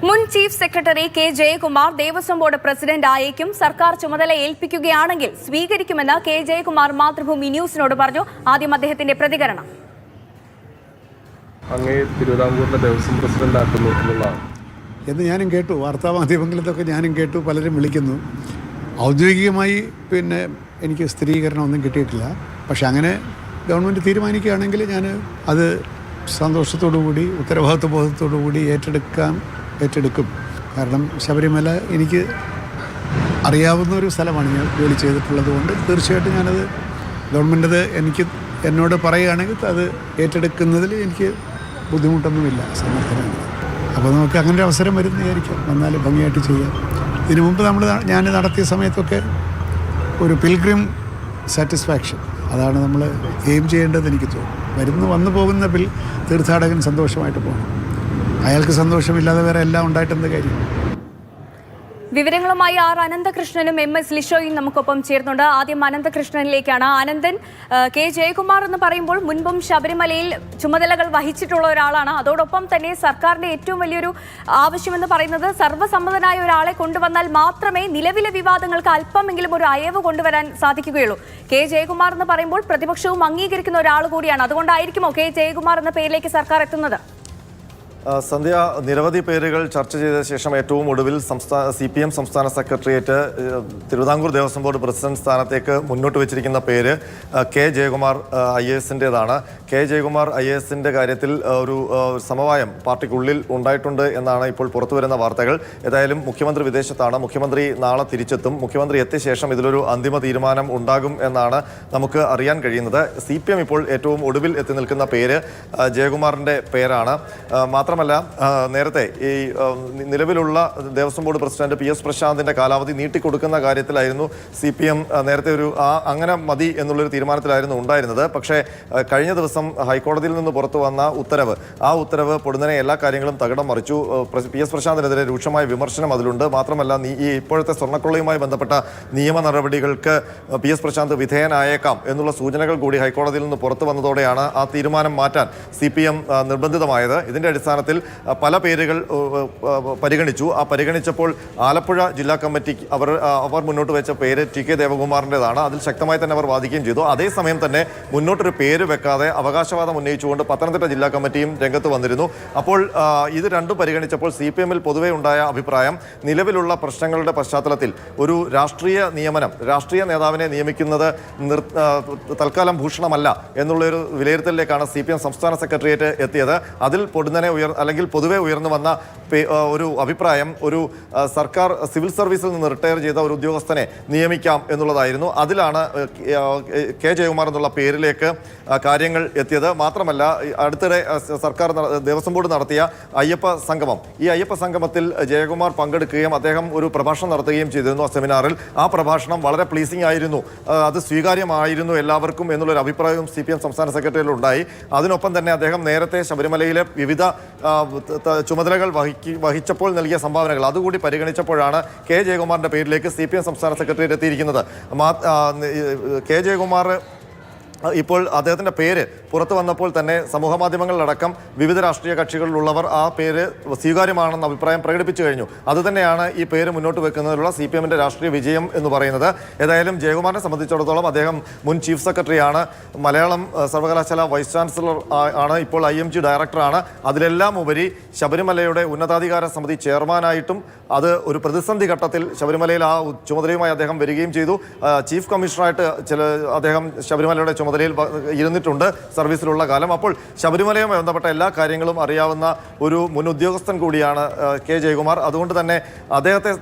മുൻ chief secretary K Jayakumar Devaswom board president ആയേക്കും സർക്കാർ ചുമതല ഏൽപ്പിക്കുകയാണെങ്കിൽ സ്വീകരിക്കുമെന്ന് കെ ജയകുമാർ മാതൃഭൂമി ന്യൂസിനോട് പറഞ്ഞു. ആദ്യം അദ്ദേഹത്തിന്റെ പ്രതികരണം. അങ്ങേ തിരുവിതാംകൂറിലെ ദേവസ്വം പ്രസിഡന്റ് ആക്കുന്നു എന്ന് ഞാനും കേട്ടു. വാർത്താമാധ്യമങ്ങളിലൊക്കെ ഞാനും കേട്ടു, പലരും വിളിക്കുന്നു. ഔദ്യോഗികമായി എനിക്ക് സ്ഥിരീകരണമൊന്നും കിട്ടിയിട്ടില്ല. പക്ഷെ അങ്ങനെ ഗവൺമെൻറ് തീരുമാനിക്കുകയാണെങ്കിൽ ഞാൻ അത് സന്തോഷത്തോടുകൂടി ഉത്തരവാദിത്വ ബോധത്തോടുകൂടി ഏറ്റെടുക്കും. കാരണം ശബരിമല എനിക്ക് അറിയാവുന്ന ഒരു സ്ഥലമാണ്. ഞാൻ ജോലി ചെയ്തിട്ടുള്ളത് കൊണ്ട് തീർച്ചയായിട്ടും ഞാനത് ഗവൺമെൻറ് എന്നോട് പറയുകയാണെങ്കിൽ അത് ഏറ്റെടുക്കുന്നതിൽ എനിക്ക് ബുദ്ധിമുട്ടൊന്നുമില്ല, സമർത്ഥനമില്ല. അപ്പോൾ നമുക്ക് അങ്ങനെ ഒരു അവസരം വരുന്നതായിരിക്കും, വന്നാൽ ഭംഗിയായിട്ട് ചെയ്യാം. ഇതിനു മുമ്പ് ഞാൻ നടത്തിയ സമയത്തൊക്കെ ഒരു പിൽഗ്രിം സാറ്റിസ്ഫാക്ഷൻ, അതാണ് നമ്മൾ എയിം ചെയ്യേണ്ടത് എനിക്ക് തോന്നുന്നു. വന്നു പോകുന്ന തീർത്ഥാടകൻ സന്തോഷമായിട്ട് പോകണം. അയാൾക്ക് സന്തോഷമില്ലാതെ വേറെ എല്ലാം ഉണ്ടായിട്ടെന്ത് കാര്യം. വിവരങ്ങളുമായി ആർ അനന്തകൃഷ്ണനും MS ലിഷോയും നമുക്കൊപ്പം ചേർന്നുണ്ട്. ആദ്യം അനന്തകൃഷ്ണനിലേക്കാണ്. ആനന്ദൻ, കെ ജയകുമാർ എന്ന് പറയുമ്പോൾ മുൻപും ശബരിമലയിൽ ചുമതലകൾ വഹിച്ചിട്ടുള്ള ഒരാളാണ്. അതോടൊപ്പം തന്നെ സർക്കാരിന്റെ ഏറ്റവും വലിയൊരു ആവശ്യമെന്ന് പറയുന്നത് സർവ്വസമ്മതനായ ഒരാളെ കൊണ്ടുവന്നാൽ മാത്രമേ നിലവിലെ വിവാദങ്ങൾക്ക് അല്പമെങ്കിലും ഒരു അയവ് കൊണ്ടുവരാൻ സാധിക്കുകയുള്ളൂ. കെ ജയകുമാർ എന്ന് പറയുമ്പോൾ പ്രതിപക്ഷവും അംഗീകരിക്കുന്ന ഒരാൾ കൂടിയാണ്. അതുകൊണ്ടായിരിക്കുമോ കെ ജയകുമാർ എന്ന പേരിലേക്ക് സർക്കാർ എത്തുന്നത്? സന്ധ്യ, നിരവധി പേരുകൾ ചർച്ച ചെയ്ത ശേഷം ഏറ്റവും ഒടുവിൽ CPM സംസ്ഥാന secretariat Thiruvithamkoor Devaswom board president സ്ഥാനത്തേക്ക് മുന്നോട്ട് വെച്ചിരിക്കുന്ന പേര് കെ ജയകുമാർ IAS-ൻ്റേതാണ്. കെ ജയകുമാർ IAS-ൻ്റെ കാര്യത്തിൽ ഒരു സമവായം പാർട്ടിക്കുള്ളിൽ ഉണ്ടായിട്ടുണ്ട് എന്നാണ് ഇപ്പോൾ പുറത്തുവരുന്ന വാർത്തകൾ. ഏതായാലും മുഖ്യമന്ത്രി വിദേശത്താണ്. മുഖ്യമന്ത്രി നാളെ തിരിച്ചെത്തും. മുഖ്യമന്ത്രി എത്തിയ ശേഷം ഇതിലൊരു അന്തിമ തീരുമാനം ഉണ്ടാകും എന്നാണ് നമുക്ക് അറിയാൻ കഴിയുന്നത്. CPM ഇപ്പോൾ ഏറ്റവും ഒടുവിൽ എത്തി നിൽക്കുന്ന പേര് ജയകുമാറിൻ്റെ പേരാണ്. മാത്രമല്ല, നേരത്തെ ഈ നിലവിലുള്ള ദേവസ്വം ബോർഡ് പ്രസിഡന്റ് PS പ്രശാന്തിന്റെ കാലാവധി നീട്ടിക്കൊടുക്കുന്ന കാര്യത്തിലായിരുന്നു CPM നേരത്തെ അങ്ങനെ മതി എന്നുള്ളൊരു തീരുമാനത്തിലായിരുന്നു ഉണ്ടായിരുന്നത്. പക്ഷേ കഴിഞ്ഞ ദിവസം ഹൈക്കോടതിയിൽ നിന്ന് പുറത്തു വന്ന ആ ഉത്തരവ് പൊടുന്നനെ എല്ലാ കാര്യങ്ങളും തകിടം മറിച്ചു. PS പ്രശാന്തിനെതിരെ രൂക്ഷമായ വിമർശനം അതിലുണ്ട്. മാത്രമല്ല, ഈ ഇപ്പോഴത്തെ സ്വർണ്ണക്കൊള്ളയുമായി ബന്ധപ്പെട്ട നിയമ നടപടികൾക്ക് PS പ്രശാന്ത് വിധേയനായേക്കാം എന്നുള്ള സൂചനകൾ കൂടി ഹൈക്കോടതിയിൽ നിന്ന് പുറത്തു വന്നതോടെയാണ് ആ തീരുമാനം മാറ്റാൻ CPM നിർബന്ധിതമായത്. ഇതിന്റെ അടിസ്ഥാനത്തിൽ പല പേരുകൾ പരിഗണിച്ചു. പരിഗണിച്ചപ്പോൾ ആലപ്പുഴ ജില്ലാ കമ്മിറ്റി അവർ മുന്നോട്ട് വെച്ച പേര് TK ദേവകുമാറിൻ്റെതാണ്. അതിൽ ശക്തമായി തന്നെ അവർ വാദിക്കുകയും ചെയ്തു. അതേസമയം തന്നെ മുന്നോട്ടൊരു പേര് വെക്കാതെ അവകാശവാദം ഉന്നയിച്ചുകൊണ്ട് പത്തനംതിട്ട ജില്ലാ കമ്മിറ്റിയും രംഗത്ത് വന്നിരുന്നു. അപ്പോൾ ഇത് രണ്ടും പരിഗണിച്ചപ്പോൾ CPM-ൽ പൊതുവെ ഉണ്ടായ അഭിപ്രായം, നിലവിലുള്ള പ്രശ്നങ്ങളുടെ പശ്ചാത്തലത്തിൽ ഒരു രാഷ്ട്രീയ നേതാവിനെ നിയമിക്കുന്നത് തൽക്കാലം ഭൂഷണമല്ല എന്നുള്ളൊരു വിലയിരുത്തലിലേക്കാണ് CPM സംസ്ഥാന സെക്രട്ടേറിയറ്റ് എത്തിയത്. അതിൽ പൊതുവെ ഉയർന്നു വന്ന ഒരു അഭിപ്രായം ഒരു സർക്കാർ സിവിൽ സർവീസിൽ നിന്ന് റിട്ടയർ ചെയ്ത ഒരു ഉദ്യോഗസ്ഥനെ നിയമിക്കാം എന്നുള്ളതായിരുന്നു. അതിലാണ് കെ ജയകുമാർ എന്നുള്ള പേരിലേക്ക് കാര്യങ്ങൾ എത്തിയത്. മാത്രമല്ല, അടുത്തിടെ സർക്കാർ ദേവസ്വം ബോർഡ് നടത്തിയ അയ്യപ്പ സംഗമം, ഈ അയ്യപ്പ സംഗമത്തിൽ ജയകുമാർ പങ്കെടുക്കുകയും അദ്ദേഹം ഒരു പ്രഭാഷണം നടത്തുകയും ചെയ്തിരുന്നു. ആ സെമിനാറിൽ ആ പ്രഭാഷണം വളരെ പ്ലീസിംഗ് ആയിരുന്നു, അത് സ്വീകാര്യമായിരുന്നു എല്ലാവർക്കും എന്നുള്ളൊരു അഭിപ്രായവും CPM സംസ്ഥാന സെക്രട്ടറിയിൽ ഉണ്ടായി. അതിനൊപ്പം തന്നെ അദ്ദേഹം നേരത്തെ ശബരിമലയിലെ വിവിധ ചുമതലകൾ വഹിച്ചപ്പോൾ നൽകിയ സംഭാവനകൾ അതുകൂടി പരിഗണിച്ചപ്പോഴാണ് കെ ജയകുമാറിന്റെ പേരിലേക്ക് CPM സംസ്ഥാന സെക്രട്ടറി എത്തിയിരിക്കുന്നത്. കെ ജയകുമാർ ഇപ്പോൾ അദ്ദേഹത്തിൻ്റെ പേര് പുറത്തു വന്നപ്പോൾ തന്നെ സമൂഹ മാധ്യമങ്ങളിലടക്കം വിവിധ രാഷ്ട്രീയ കക്ഷികളിലുള്ളവർ ആ പേര് സ്വീകാര്യമാണെന്ന അഭിപ്രായം പ്രകടിപ്പിച്ചു കഴിഞ്ഞു. അതുതന്നെയാണ് ഈ പേര് മുന്നോട്ട് വെക്കുന്നതിലുള്ള CPM-ൻ്റെ രാഷ്ട്രീയ വിജയം എന്ന് പറയുന്നത്. ഏതായാലും ജയകുമാറിനെ സംബന്ധിച്ചിടത്തോളം അദ്ദേഹം മുൻ ചീഫ് സെക്രട്ടറിയാണ്, മലയാളം സർവകലാശാല വൈസ് ചാൻസലർ ആണ്, ഇപ്പോൾ IMG ഡയറക്ടറാണ്. അതിലെല്ലാം ഉപരി ശബരിമലയുടെ ഉന്നതാധികാര സമിതി ചെയർമാനായിട്ടും അത് ഒരു പ്രതിസന്ധി ഘട്ടത്തിൽ ശബരിമലയിൽ ആ ചുമതലയുമായി അദ്ദേഹം വരികയും ചെയ്തു. ചീഫ് കമ്മീഷണറായിട്ട് അദ്ദേഹം ശബരിമലയുടെ ചുമതലയിൽ ഇരുന്നിട്ടുണ്ട് സർവീസിലുള്ള കാലം. അപ്പോൾ ശബരിമലയുമായി ബന്ധപ്പെട്ട എല്ലാ കാര്യങ്ങളും അറിയാവുന്ന ഒരു മുൻ ഉദ്യോഗസ്ഥൻ കൂടിയാണ് കെ ജയകുമാർ. അതുകൊണ്ട് തന്നെ അദ്ദേഹത്തെ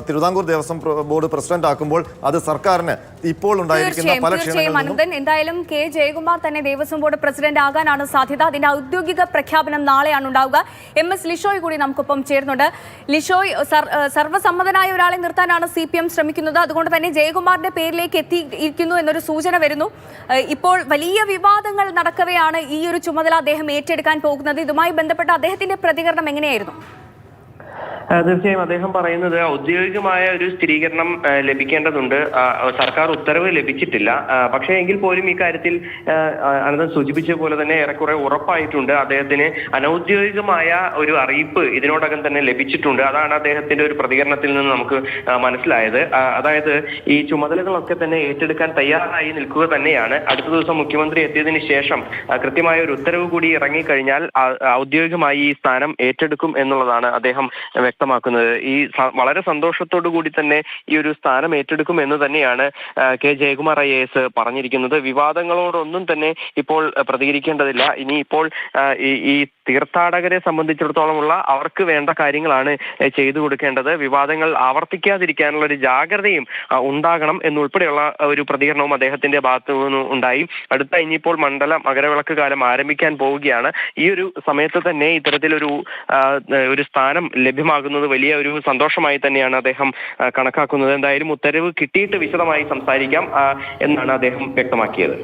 തിരുവിതാംകൂർ ദേവസ്വം ബോർഡ് പ്രസിഡന്റ് ആക്കുമ്പോൾ അത് സർക്കാരിന് ഇപ്പോൾ ഉണ്ടായിരിക്കുന്ന പല ക്ഷേമങ്ങളും. എന്തായാലും കെ ജയകുമാർ തന്നെ ദേവസ്വം ബോർഡ് പ്രസിഡന്റ് ആകാനാണ് സാധ്യത. അതിന്റെ ഔദ്യോഗിക പ്രഖ്യാപനം നാളെയാണ് ഉണ്ടാവുക. MS ലിഷോയ് കൂടി നമുക്കൊപ്പം ചേർന്നുണ്ട്. ലിഷോയ്, സർവ്വസമ്മതനായ ഒരാളെ നിർത്താനാണ് CPM ശ്രമിക്കുന്നത്. അതുകൊണ്ട് തന്നെ ജയകുമാറിന്റെ പേരിലേക്ക് എത്തിയിരിക്കുന്നു എന്നൊരു സൂചന വരുന്നു. ഇപ്പോൾ വലിയ വിവാദങ്ങൾ നടക്കവെയാണ് ഈ ഒരു ചുമതല അദ്ദേഹം ഏറ്റെടുക്കാൻ പോകുന്നത്. ഇതുമായി ബന്ധപ്പെട്ട അദ്ദേഹത്തിന്റെ പ്രതികരണം എങ്ങനെയായിരുന്നു? തീർച്ചയായും അദ്ദേഹം പറയുന്നത് ഔദ്യോഗികമായ ഒരു സ്ഥിരീകരണം ലഭിക്കേണ്ടതുണ്ട്. സർക്കാർ ഉത്തരവ് ലഭിച്ചിട്ടില്ല. പക്ഷേ എങ്കിൽ പോലും ഈ കാര്യത്തിൽ അനന്തൻ സൂചിപ്പിച്ച പോലെ തന്നെ ഏറെക്കുറെ ഉറപ്പായിട്ടുണ്ട്. അദ്ദേഹത്തിന് അനൌദ്യോഗികമായ ഒരു അറിയിപ്പ് ഇതിനോടകം തന്നെ ലഭിച്ചിട്ടുണ്ട്. അതാണ് അദ്ദേഹത്തിന്റെ ഒരു പ്രതികരണത്തിൽ നിന്ന് നമുക്ക് മനസ്സിലായത്. അതായത് ഈ ചുമതലകളൊക്കെ തന്നെ ഏറ്റെടുക്കാൻ തയ്യാറായി നിൽക്കുക തന്നെയാണ്. അടുത്ത ദിവസം മുഖ്യമന്ത്രി എത്തിയതിനു ശേഷം കൃത്യമായ ഒരു ഉത്തരവ് കൂടി ഇറങ്ങിക്കഴിഞ്ഞാൽ ഔദ്യോഗികമായി ഈ സ്ഥാനം ഏറ്റെടുക്കും എന്നുള്ളതാണ് അദ്ദേഹം വ്യക്തമാക്കുന്നത്. ഈ വളരെ സന്തോഷത്തോടു കൂടി തന്നെ ഈ ഒരു സ്ഥാനം ഏറ്റെടുക്കും എന്ന് തന്നെയാണ് കെ ജയകുമാർ IAS പറഞ്ഞിരിക്കുന്നത്. വിവാദങ്ങളോടൊന്നും തന്നെ ഇപ്പോൾ പ്രതികരിക്കേണ്ടതില്ല. ഇനി ഇപ്പോൾ ഈ തീർത്ഥാടകരെ സംബന്ധിച്ചിടത്തോളമുള്ള അവർക്ക് വേണ്ട കാര്യങ്ങളാണ് ചെയ്തു കൊടുക്കേണ്ടത്. വിവാദങ്ങൾ ആവർത്തിക്കാതിരിക്കാനുള്ള ഒരു ജാഗ്രതയും ഉണ്ടാകണം എന്നുൾപ്പെടെയുള്ള ഒരു പ്രതികരണവും അദ്ദേഹത്തിന്റെ ഭാഗത്തു നിന്ന് ഉണ്ടായി. അടുത്ത ഇനിയിപ്പോൾ മണ്ഡല മകരവിളക്ക് കാലം ആരംഭിക്കാൻ പോവുകയാണ്. ഈ ഒരു സമയത്ത് തന്നെ ഇത്തരത്തിലൊരു സ്ഥാനം ലഭ്യമാകുന്നത് വലിയ ഒരു സന്തോഷമായി തന്നെയാണ് അദ്ദേഹം കണക്കാക്കുന്നത്. എന്തായാലും ഉത്തരവ് കിട്ടിയിട്ട് വിശദമായി സംസാരിക്കാം എന്നാണ് അദ്ദേഹം വ്യക്തമാക്കിയത്.